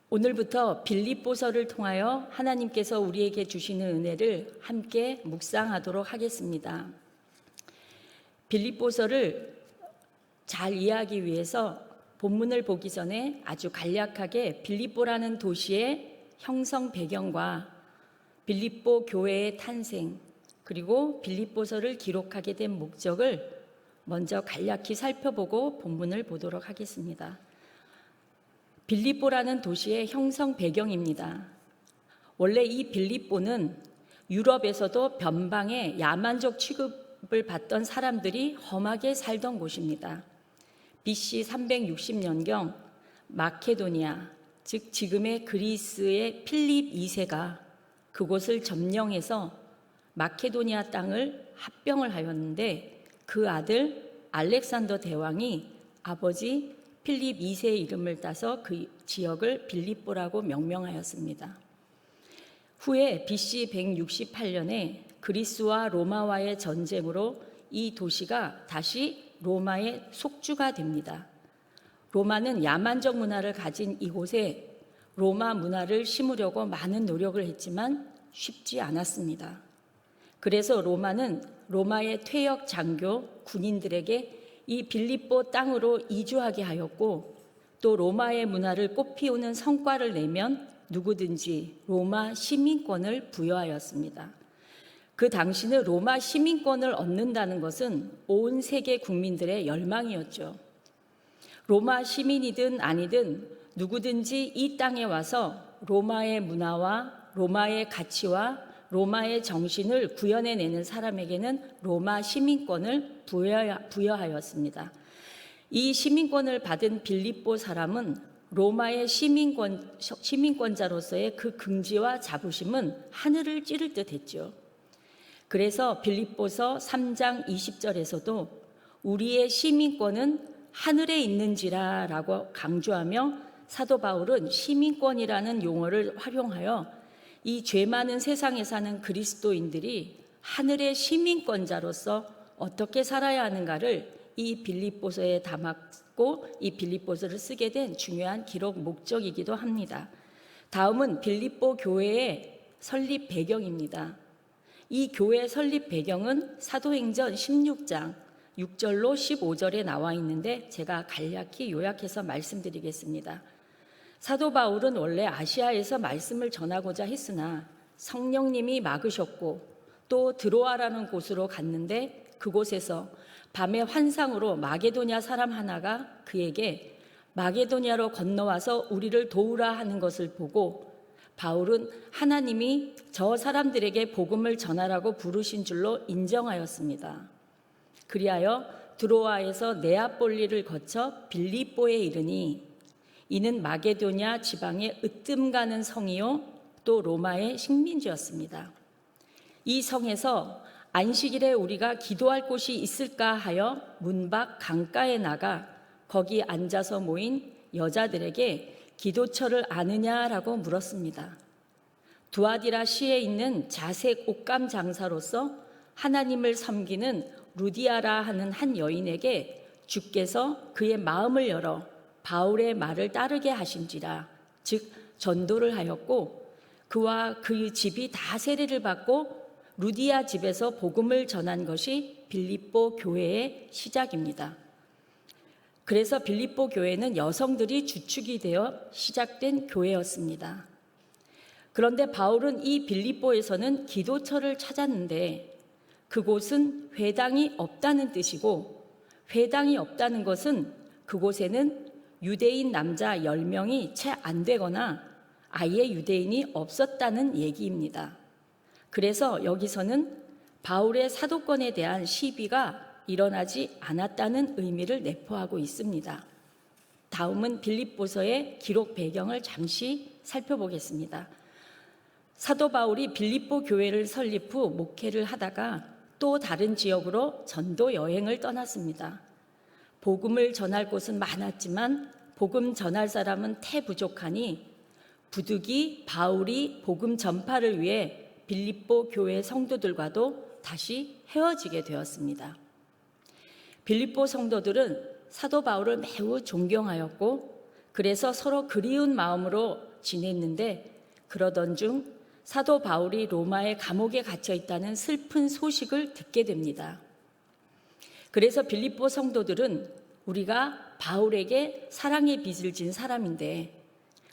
오늘부터 빌립보서를 통하여 하나님께서 우리에게 주시는 은혜를 함께 묵상하도록 하겠습니다. 빌립보서를 잘 이해하기 위해서 본문을 보기 전에 아주 간략하게 빌립보라는 도시의 형성 배경과 빌립보 교회의 탄생, 그리고 빌립보서를 기록하게 된 목적을 먼저 간략히 살펴보고 본문을 보도록 하겠습니다. 빌립보라는 도시의 형성 배경입니다. 원래 이 빌립보는 유럽에서도 변방의 야만족 취급을 받던 사람들이 험하게 살던 곳입니다. BC 360년경 마케도니아, 즉 지금의 그리스의 필립 2세가 그곳을 점령해서 마케도니아 땅을 합병을 하였는데, 그 아들 알렉산더 대왕이 아버지 필립 2세의 이름을 따서 그 지역을 빌립보라고 명명하였습니다. 후에 BC 168년에 그리스와 로마와의 전쟁으로 이 도시가 다시 로마의 속주가 됩니다. 로마는 야만적 문화를 가진 이곳에 로마 문화를 심으려고 많은 노력을 했지만 쉽지 않았습니다. 그래서 로마는 로마의 퇴역 장교 군인들에게 이 빌립보 땅으로 이주하게 하였고, 또 로마의 문화를 꽃피우는 성과를 내면 누구든지 로마 시민권을 부여하였습니다. 그 당시는 로마 시민권을 얻는다는 것은 온 세계 국민들의 열망이었죠. 로마 시민이든 아니든 누구든지 이 땅에 와서 로마의 문화와 로마의 가치와 로마의 정신을 구현해내는 사람에게는 로마 시민권을 부여하였습니다. 이 시민권을 받은 빌립보 사람은 로마의 시민권자로서의 그 긍지와 자부심은 하늘을 찌를 듯 했죠. 그래서 빌립보서 3장 20절에서도 우리의 시민권은 하늘에 있는지라 라고 강조하며 사도 바울은 시민권이라는 용어를 활용하여 이 죄 많은 세상에 사는 그리스도인들이 하늘의 시민권자로서 어떻게 살아야 하는가를 이 빌립보서에 담았고, 이 빌립보서를 쓰게 된 중요한 기록 목적이기도 합니다. 다음은 빌립보 교회의 설립 배경입니다. 이 교회 설립 배경은 사도행전 16장 6절로 15절에 나와 있는데 제가 간략히 요약해서 말씀드리겠습니다. 사도 바울은 원래 아시아에서 말씀을 전하고자 했으나 성령님이 막으셨고, 또 드로아라는 곳으로 갔는데 그곳에서 밤의 환상으로 마게도냐 사람 하나가 그에게 마게도냐로 건너와서 우리를 도우라 하는 것을 보고, 바울은 하나님이 저 사람들에게 복음을 전하라고 부르신 줄로 인정하였습니다. 그리하여 드로아에서 네아폴리를 거쳐 빌립보에 이르니, 이는 마게도냐 지방의 으뜸가는 성이요 또 로마의 식민지였습니다. 이 성에서 안식일에 우리가 기도할 곳이 있을까 하여 문 밖 강가에 나가 거기 앉아서 모인 여자들에게 기도처를 아느냐라고 물었습니다. 두아디라 시에 있는 자색 옷감 장사로서 하나님을 섬기는 루디아라 하는 한 여인에게 주께서 그의 마음을 열어 바울의 말을 따르게 하신지라, 즉 전도를 하였고, 그와 그 집이 다 세례를 받고 루디아 집에서 복음을 전한 것이 빌립보 교회의 시작입니다. 그래서 빌립보 교회는 여성들이 주축이 되어 시작된 교회였습니다. 그런데 바울은 이 빌립보에서는 기도처를 찾았는데 그곳은 회당이 없다는 뜻이고, 회당이 없다는 것은 그곳에는 유대인 남자 10명이 채 안 되거나 아예 유대인이 없었다는 얘기입니다. 그래서 여기서는 바울의 사도권에 대한 시비가 일어나지 않았다는 의미를 내포하고 있습니다. 다음은 빌립보서의 기록 배경을 잠시 살펴보겠습니다. 사도 바울이 빌립보 교회를 설립 후 목회를 하다가 또 다른 지역으로 전도 여행을 떠났습니다. 복음을 전할 곳은 많았지만 복음 전할 사람은 태부족하니 부득이 바울이 복음 전파를 위해 빌립보 교회 성도들과도 다시 헤어지게 되었습니다. 빌립보 성도들은 사도 바울을 매우 존경하였고, 그래서 서로 그리운 마음으로 지냈는데 그러던 중 사도 바울이 로마의 감옥에 갇혀 있다는 슬픈 소식을 듣게 됩니다. 그래서 빌립보 성도들은 우리가 바울에게 사랑의 빚을 진 사람인데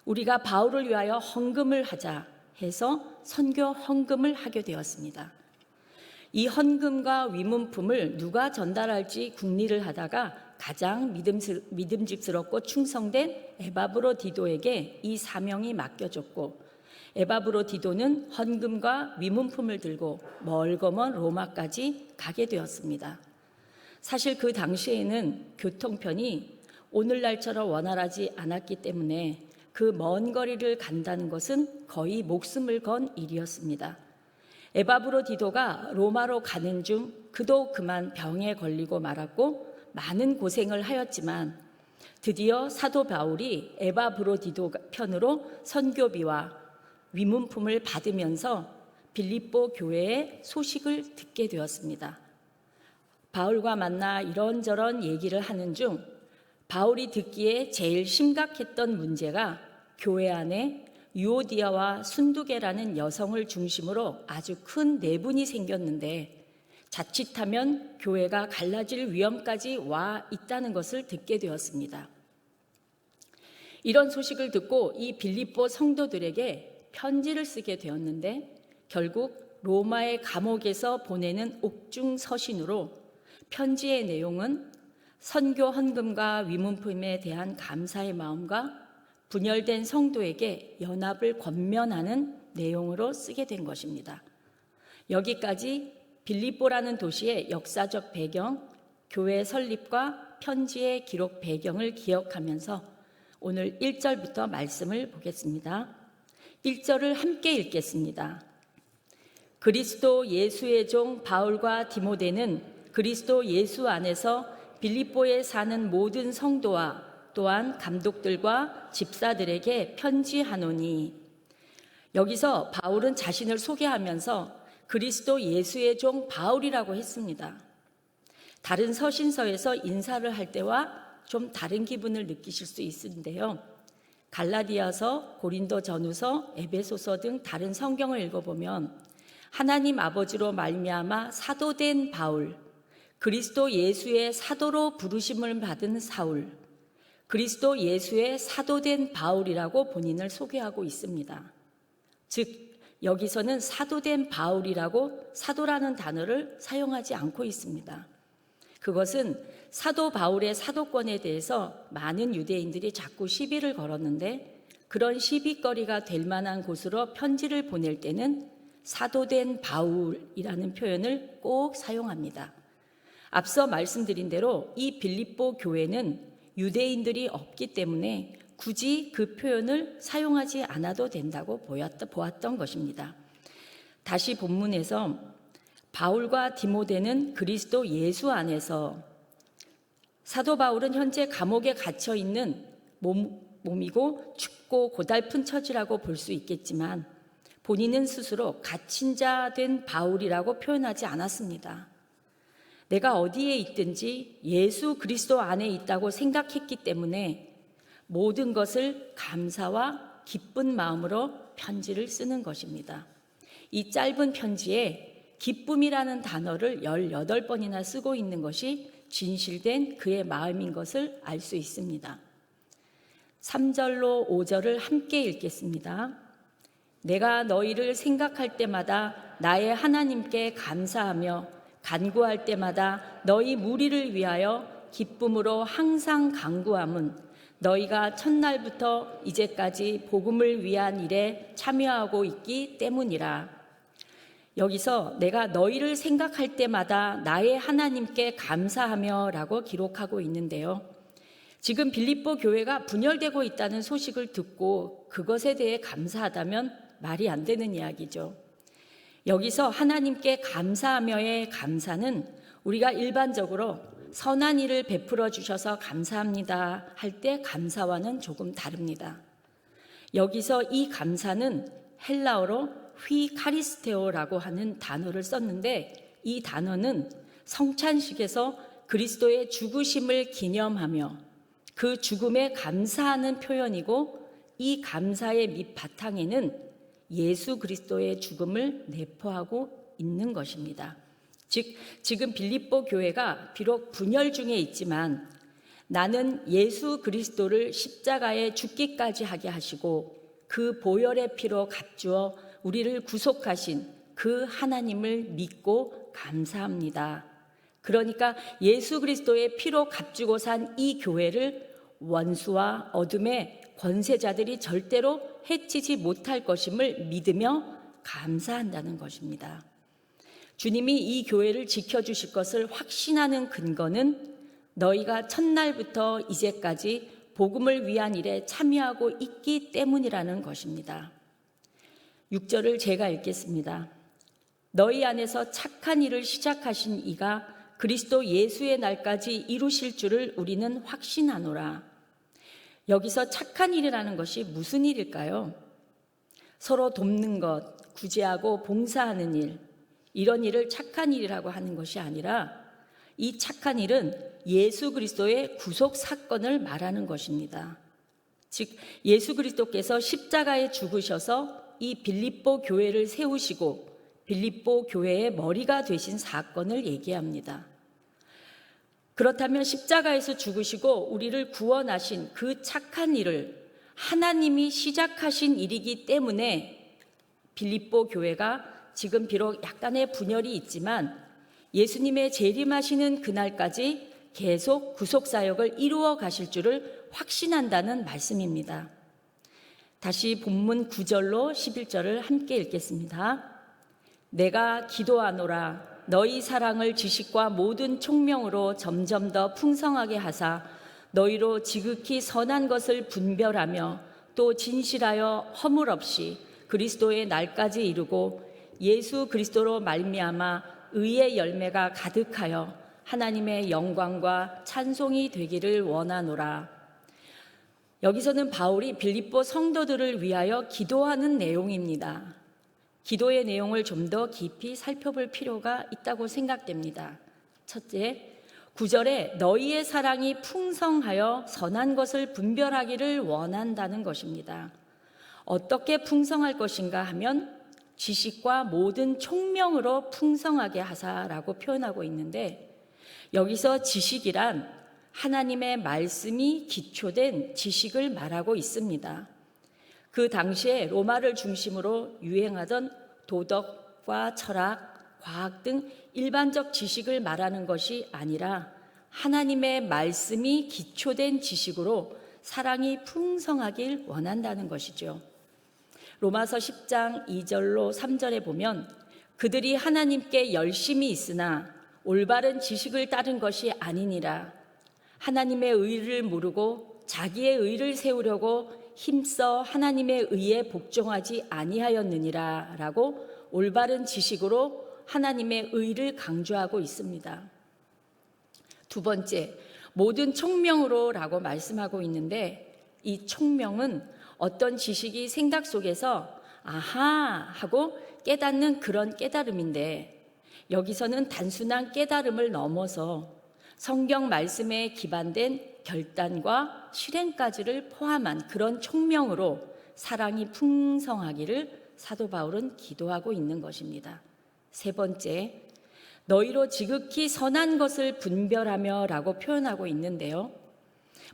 우리가 바울을 위하여 헌금을 하자 해서 선교 헌금을 하게 되었습니다. 이 헌금과 위문품을 누가 전달할지 궁리를 하다가 가장 믿음직스럽고 충성된 에바브로디도에게 이 사명이 맡겨졌고 에바브로디도는 헌금과 위문품을 들고 멀거먼 로마까지 가게 되었습니다. 사실 그 당시에는 교통편이 오늘날처럼 원활하지 않았기 때문에 그 먼 거리를 간다는 것은 거의 목숨을 건 일이었습니다. 에바브로디도가 로마로 가는 중 그도 그만 병에 걸리고 말았고 많은 고생을 하였지만 드디어 사도 바울이 에바브로디도 편으로 선교비와 위문품을 받으면서 빌립보 교회의 소식을 듣게 되었습니다. 바울과 만나 이런저런 얘기를 하는 중 바울이 듣기에 제일 심각했던 문제가 교회 안에 유오디아와 순두계라는 여성을 중심으로 아주 큰 내분이 생겼는데 자칫하면 교회가 갈라질 위험까지 와 있다는 것을 듣게 되었습니다. 이런 소식을 듣고 이 빌립보 성도들에게 편지를 쓰게 되었는데 결국 로마의 감옥에서 보내는 옥중 서신으로 편지의 내용은 선교 헌금과 위문품에 대한 감사의 마음과 분열된 성도에게 연합을 권면하는 내용으로 쓰게 된 것입니다. 여기까지 빌립보라는 도시의 역사적 배경, 교회 설립과 편지의 기록 배경을 기억하면서 오늘 1절부터 말씀을 보겠습니다. 1절을 함께 읽겠습니다. 그리스도 예수의 종 바울과 디모데는 그리스도 예수 안에서 빌립보에 사는 모든 성도와 또한 감독들과 집사들에게 편지하노니. 여기서 바울은 자신을 소개하면서 그리스도 예수의 종 바울이라고 했습니다. 다른 서신서에서 인사를 할 때와 좀 다른 기분을 느끼실 수 있는데요. 갈라디아서, 고린도전후서, 에베소서 등 다른 성경을 읽어보면 하나님 아버지로 말미암아 사도된 바울, 그리스도 예수의 사도로 부르심을 받은 사울, 그리스도 예수의 사도된 바울이라고 본인을 소개하고 있습니다. 즉 여기서는 사도된 바울이라고 사도라는 단어를 사용하지 않고 있습니다. 그것은 사도 바울의 사도권에 대해서 많은 유대인들이 자꾸 시비를 걸었는데 그런 시비거리가 될 만한 곳으로 편지를 보낼 때는 사도된 바울이라는 표현을 꼭 사용합니다. 앞서 말씀드린 대로 이 빌립보 교회는 유대인들이 없기 때문에 굳이 그 표현을 사용하지 않아도 된다고 보았던 것입니다. 다시 본문에서 바울과 디모데는 그리스도 예수 안에서, 사도 바울은 현재 감옥에 갇혀 있는 몸이고 춥고 고달픈 처지라고 볼 수 있겠지만 본인은 스스로 갇힌 자 된 바울이라고 표현하지 않았습니다. 내가 어디에 있든지 예수 그리스도 안에 있다고 생각했기 때문에 모든 것을 감사와 기쁜 마음으로 편지를 쓰는 것입니다. 이 짧은 편지에 기쁨이라는 단어를 18번이나 쓰고 있는 것이 진실된 그의 마음인 것을 알 수 있습니다. 3절로 5절을 함께 읽겠습니다. 내가 너희를 생각할 때마다 나의 하나님께 감사하며 간구할 때마다 너희 무리를 위하여 기쁨으로 항상 간구함은 너희가 첫날부터 이제까지 복음을 위한 일에 참여하고 있기 때문이라. 여기서 내가 너희를 생각할 때마다 나의 하나님께 감사하며 라고 기록하고 있는데요. 지금 빌립보 교회가 분열되고 있다는 소식을 듣고 그것에 대해 감사하다면 말이 안 되는 이야기죠. 여기서 하나님께 감사하며의 감사는 우리가 일반적으로 선한 일을 베풀어 주셔서 감사합니다 할 때 감사와는 조금 다릅니다. 여기서 이 감사는 헬라어로 휘카리스테오라고 하는 단어를 썼는데 이 단어는 성찬식에서 그리스도의 죽으심을 기념하며 그 죽음에 감사하는 표현이고 이 감사의 밑바탕에는 예수 그리스도의 죽음을 내포하고 있는 것입니다. 즉, 지금 빌립보 교회가 비록 분열 중에 있지만 나는 예수 그리스도를 십자가에 죽기까지 하게 하시고 그 보혈의 피로 값주어 우리를 구속하신 그 하나님을 믿고 감사합니다. 그러니까 예수 그리스도의 피로 값주고 산 이 교회를 원수와 어둠의 권세자들이 절대로 해치지 못할 것임을 믿으며 감사한다는 것입니다. 주님이 이 교회를 지켜주실 것을 확신하는 근거는 너희가 첫날부터 이제까지 복음을 위한 일에 참여하고 있기 때문이라는 것입니다. 6절을 제가 읽겠습니다. 너희 안에서 착한 일을 시작하신 이가 그리스도 예수의 날까지 이루실 줄을 우리는 확신하노라. 여기서 착한 일이라는 것이 무슨 일일까요? 서로 돕는 것, 구제하고 봉사하는 일, 이런 일을 착한 일이라고 하는 것이 아니라 이 착한 일은 예수 그리스도의 구속 사건을 말하는 것입니다. 즉, 예수 그리스도께서 십자가에 죽으셔서 이 빌립보 교회를 세우시고 빌립보 교회의 머리가 되신 사건을 얘기합니다. 그렇다면 십자가에서 죽으시고 우리를 구원하신 그 착한 일을 하나님이 시작하신 일이기 때문에 빌립보 교회가 지금 비록 약간의 분열이 있지만 예수님의 재림하시는 그날까지 계속 구속사역을 이루어 가실 줄을 확신한다는 말씀입니다. 다시 본문 9절로 11절을 함께 읽겠습니다. 내가 기도하노라. 너희 사랑을 지식과 모든 총명으로 점점 더 풍성하게 하사 너희로 지극히 선한 것을 분별하며 또 진실하여 허물 없이 그리스도의 날까지 이루고 예수 그리스도로 말미암아 의의 열매가 가득하여 하나님의 영광과 찬송이 되기를 원하노라. 여기서는 바울이 빌립보 성도들을 위하여 기도하는 내용입니다. 기도의 내용을 좀 더 깊이 살펴볼 필요가 있다고 생각됩니다. 첫째, 9절에 너희의 사랑이 풍성하여 선한 것을 분별하기를 원한다는 것입니다. 어떻게 풍성할 것인가 하면 지식과 모든 총명으로 풍성하게 하사라고 표현하고 있는데 여기서 지식이란 하나님의 말씀이 기초된 지식을 말하고 있습니다. 그 당시에 로마를 중심으로 유행하던 도덕과 철학, 과학 등 일반적 지식을 말하는 것이 아니라 하나님의 말씀이 기초된 지식으로 사랑이 풍성하길 원한다는 것이죠. 로마서 10장 2절로 3절에 보면 그들이 하나님께 열심히 있으나 올바른 지식을 따른 것이 아니니라. 하나님의 의를 모르고 자기의 의를 세우려고 힘써 하나님의 의에 복종하지 아니하였느니라 라고 올바른 지식으로 하나님의 의를 강조하고 있습니다. 두 번째, 모든 총명으로 라고 말씀하고 있는데 이 총명은 어떤 지식이 생각 속에서 아하 하고 깨닫는 그런 깨달음인데 여기서는 단순한 깨달음을 넘어서 성경 말씀에 기반된 결단과 실행까지를 포함한 그런 총명으로 사랑이 풍성하기를 사도 바울은 기도하고 있는 것입니다. 세 번째, 너희로 지극히 선한 것을 분별하며 라고 표현하고 있는데요.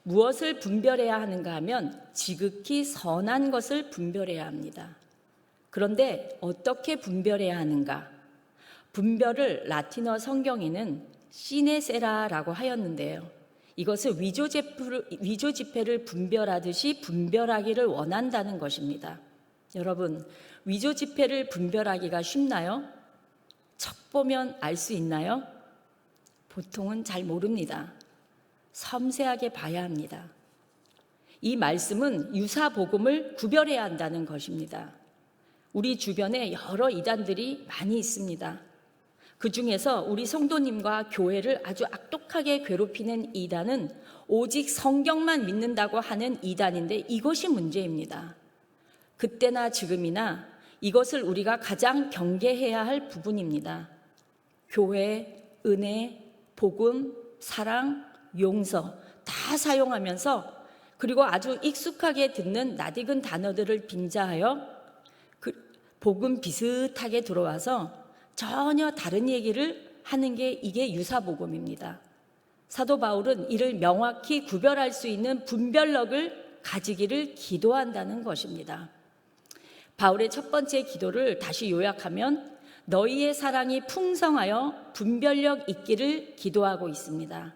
무엇을 분별해야 하는가 하면 지극히 선한 것을 분별해야 합니다. 그런데 어떻게 분별해야 하는가? 분별을 라틴어 성경에는 시네세라라고 하였는데요. 이것은 위조지폐를 분별하듯이 분별하기를 원한다는 것입니다. 여러분, 위조지폐를 분별하기가 쉽나요? 척 보면 알 수 있나요? 보통은 잘 모릅니다. 섬세하게 봐야 합니다. 이 말씀은 유사복음을 구별해야 한다는 것입니다. 우리 주변에 여러 이단들이 많이 있습니다. 그 중에서 우리 성도님과 교회를 아주 악독하게 괴롭히는 이단은 오직 성경만 믿는다고 하는 이단인데 이것이 문제입니다. 그때나 지금이나 이것을 우리가 가장 경계해야 할 부분입니다. 교회, 은혜, 복음, 사랑, 용서 다 사용하면서 그리고 아주 익숙하게 듣는 낯익은 단어들을 빙자하여 복음 비슷하게 들어와서 전혀 다른 얘기를 하는 게 이게 유사복음입니다. 사도 바울은 이를 명확히 구별할 수 있는 분별력을 가지기를 기도한다는 것입니다. 바울의 첫 번째 기도를 다시 요약하면 너희의 사랑이 풍성하여 분별력 있기를 기도하고 있습니다.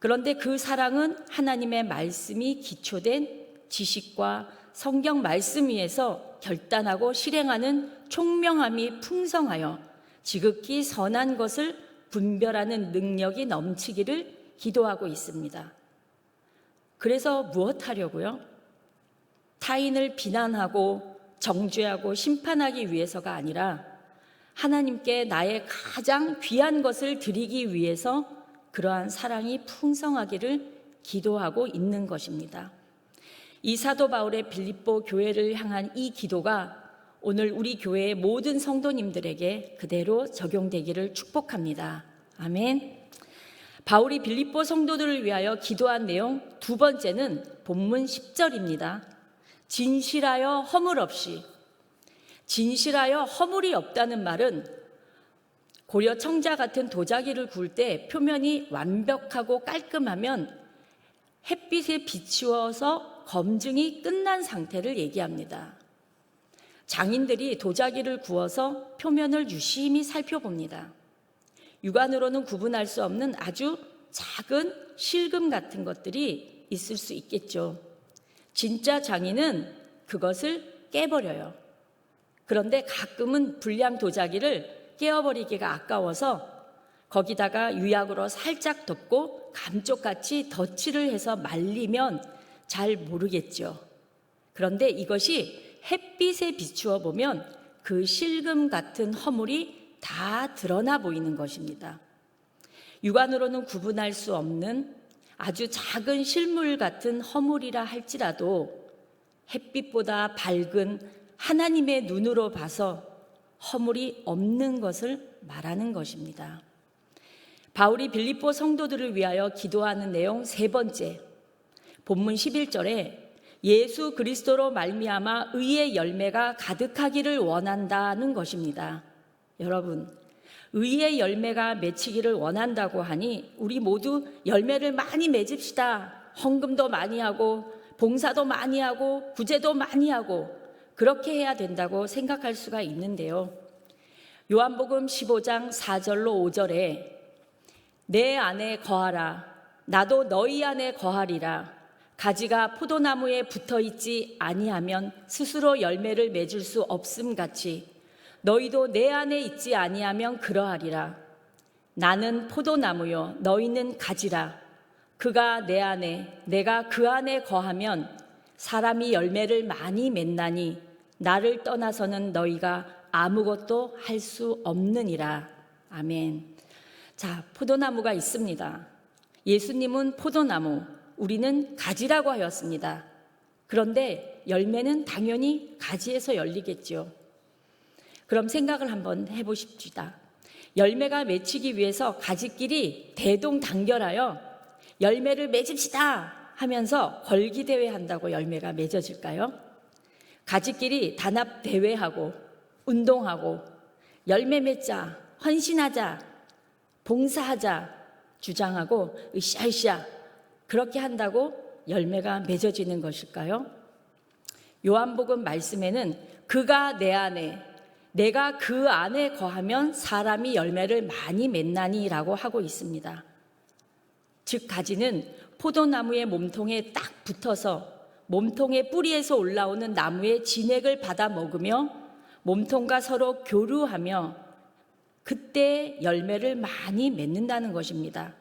그런데 그 사랑은 하나님의 말씀이 기초된 지식과 성경 말씀 위에서 결단하고 실행하는 총명함이 풍성하여 지극히 선한 것을 분별하는 능력이 넘치기를 기도하고 있습니다. 그래서 무엇 하려고요? 타인을 비난하고 정죄하고 심판하기 위해서가 아니라 하나님께 나의 가장 귀한 것을 드리기 위해서 그러한 사랑이 풍성하기를 기도하고 있는 것입니다. 이 사도 바울의 빌립보 교회를 향한 이 기도가 오늘 우리 교회의 모든 성도님들에게 그대로 적용되기를 축복합니다. 아멘. 바울이 빌립보 성도들을 위하여 기도한 내용 두 번째는 본문 10절입니다. 진실하여 허물 없이. 진실하여 허물이 없다는 말은 고려 청자 같은 도자기를 구울 때 표면이 완벽하고 깔끔하면 햇빛에 비추어서 검증이 끝난 상태를 얘기합니다. 장인들이 도자기를 구워서 표면을 유심히 살펴봅니다. 육안으로는 구분할 수 없는 아주 작은 실금 같은 것들이 있을 수 있겠죠. 진짜 장인은 그것을 깨버려요. 그런데 가끔은 불량 도자기를 깨어버리기가 아까워서 거기다가 유약으로 살짝 덮고 감쪽같이 덧칠을 해서 말리면 잘 모르겠죠. 그런데 이것이 햇빛에 비추어 보면 그 실금 같은 허물이 다 드러나 보이는 것입니다. 육안으로는 구분할 수 없는 아주 작은 실물 같은 허물이라 할지라도 햇빛보다 밝은 하나님의 눈으로 봐서 허물이 없는 것을 말하는 것입니다. 바울이 빌립보 성도들을 위하여 기도하는 내용 세 번째, 본문 11절에 예수 그리스도로 말미암아 의의 열매가 가득하기를 원한다는 것입니다. 여러분, 의의 열매가 맺히기를 원한다고 하니 우리 모두 열매를 많이 맺읍시다. 헌금도 많이 하고 봉사도 많이 하고 구제도 많이 하고 그렇게 해야 된다고 생각할 수가 있는데요. 요한복음 15장 4절로 5절에 내 안에 거하라. 나도 너희 안에 거하리라. 가지가 포도나무에 붙어있지 아니하면 스스로 열매를 맺을 수 없음 같이 너희도 내 안에 있지 아니하면 그러하리라. 나는 포도나무요 너희는 가지라. 그가 내 안에 내가 그 안에 거하면 사람이 열매를 많이 맺나니 나를 떠나서는 너희가 아무것도 할 수 없느니라. 아멘. 자, 포도나무가 있습니다. 예수님은 포도나무, 우리는 가지라고 하였습니다. 그런데 열매는 당연히 가지에서 열리겠죠. 그럼 생각을 한번 해보십시다. 열매가 맺히기 위해서 가지끼리 대동단결하여 열매를 맺읍시다 하면서 걸기대회 한다고 열매가 맺어질까요? 가지끼리 단합대회하고 운동하고 열매 맺자, 헌신하자, 봉사하자 주장하고 으쌰으쌰 그렇게 한다고 열매가 맺어지는 것일까요? 요한복음 말씀에는 그가 내 안에 내가 그 안에 거하면 사람이 열매를 많이 맺나니라고 하고 있습니다. 즉 가지는 포도나무의 몸통에 딱 붙어서 몸통의 뿌리에서 올라오는 나무의 진액을 받아 먹으며 몸통과 서로 교류하며 그때 열매를 많이 맺는다는 것입니다.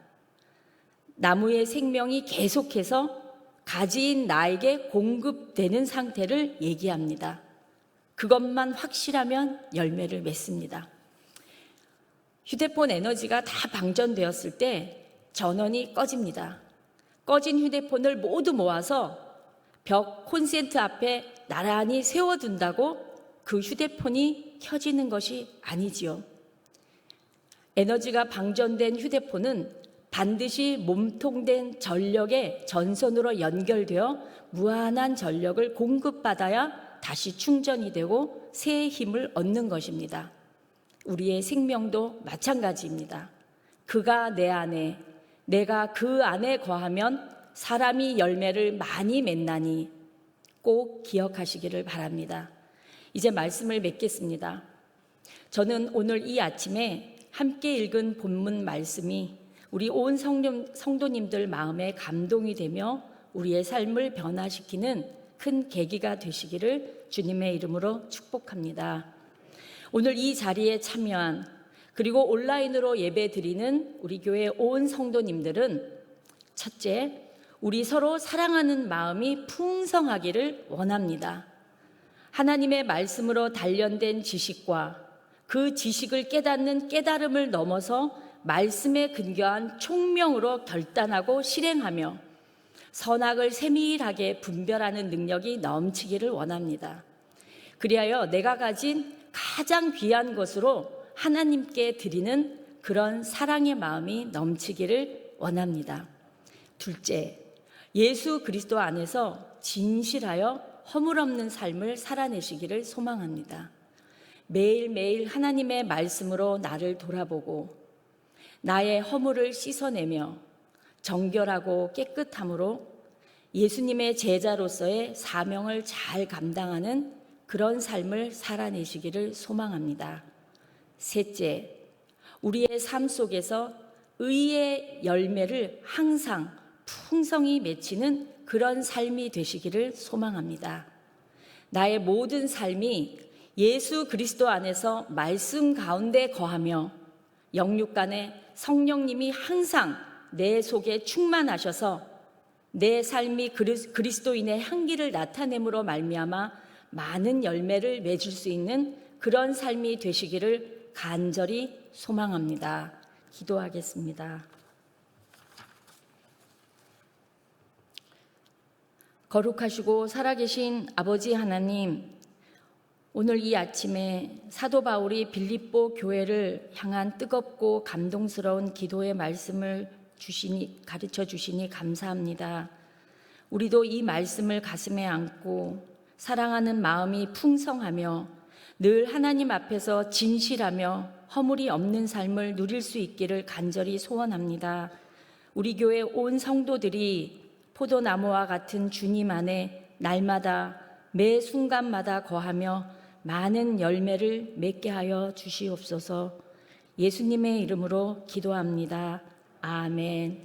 나무의 생명이 계속해서 가지인 나에게 공급되는 상태를 얘기합니다. 그것만 확실하면 열매를 맺습니다. 휴대폰 에너지가 다 방전되었을 때 전원이 꺼집니다. 꺼진 휴대폰을 모두 모아서 벽 콘센트 앞에 나란히 세워둔다고 그 휴대폰이 켜지는 것이 아니지요. 에너지가 방전된 휴대폰은 반드시 몸통된 전력의 전선으로 연결되어 무한한 전력을 공급받아야 다시 충전이 되고 새 힘을 얻는 것입니다. 우리의 생명도 마찬가지입니다. 그가 내 안에, 내가 그 안에 거하면 사람이 열매를 많이 맺나니 꼭 기억하시기를 바랍니다. 이제 말씀을 맺겠습니다. 저는 오늘 이 아침에 함께 읽은 본문 말씀이 우리 온 성도님들 마음에 감동이 되며 우리의 삶을 변화시키는 큰 계기가 되시기를 주님의 이름으로 축복합니다. 오늘 이 자리에 참여한 그리고 온라인으로 예배드리는 우리 교회 온 성도님들은 첫째, 우리 서로 사랑하는 마음이 풍성하기를 원합니다. 하나님의 말씀으로 단련된 지식과 그 지식을 깨닫는 깨달음을 넘어서 말씀에 근거한 총명으로 결단하고 실행하며 선악을 세밀하게 분별하는 능력이 넘치기를 원합니다. 그리하여 내가 가진 가장 귀한 것으로 하나님께 드리는 그런 사랑의 마음이 넘치기를 원합니다. 둘째, 예수 그리스도 안에서 진실하여 허물없는 삶을 살아내시기를 소망합니다. 매일매일 하나님의 말씀으로 나를 돌아보고 나의 허물을 씻어내며 정결하고 깨끗함으로 예수님의 제자로서의 사명을 잘 감당하는 그런 삶을 살아내시기를 소망합니다. 셋째, 우리의 삶 속에서 의의 열매를 항상 풍성히 맺히는 그런 삶이 되시기를 소망합니다. 나의 모든 삶이 예수 그리스도 안에서 말씀 가운데 거하며 영육간에 성령님이 항상 내 속에 충만하셔서 내 삶이 그리스도인의 향기를 나타냄으로 말미암아 많은 열매를 맺을 수 있는 그런 삶이 되시기를 간절히 소망합니다. 기도하겠습니다. 거룩하시고 살아계신 아버지 하나님, 오늘 이 아침에 사도 바울이 빌립보 교회를 향한 뜨겁고 감동스러운 기도의 말씀을 가르쳐 주시니 감사합니다. 우리도 이 말씀을 가슴에 안고 사랑하는 마음이 풍성하며 늘 하나님 앞에서 진실하며 허물이 없는 삶을 누릴 수 있기를 간절히 소원합니다. 우리 교회 온 성도들이 포도나무와 같은 주님 안에 날마다 매 순간마다 거하며 많은 열매를 맺게 하여 주시옵소서. 예수님의 이름으로 기도합니다. 아멘.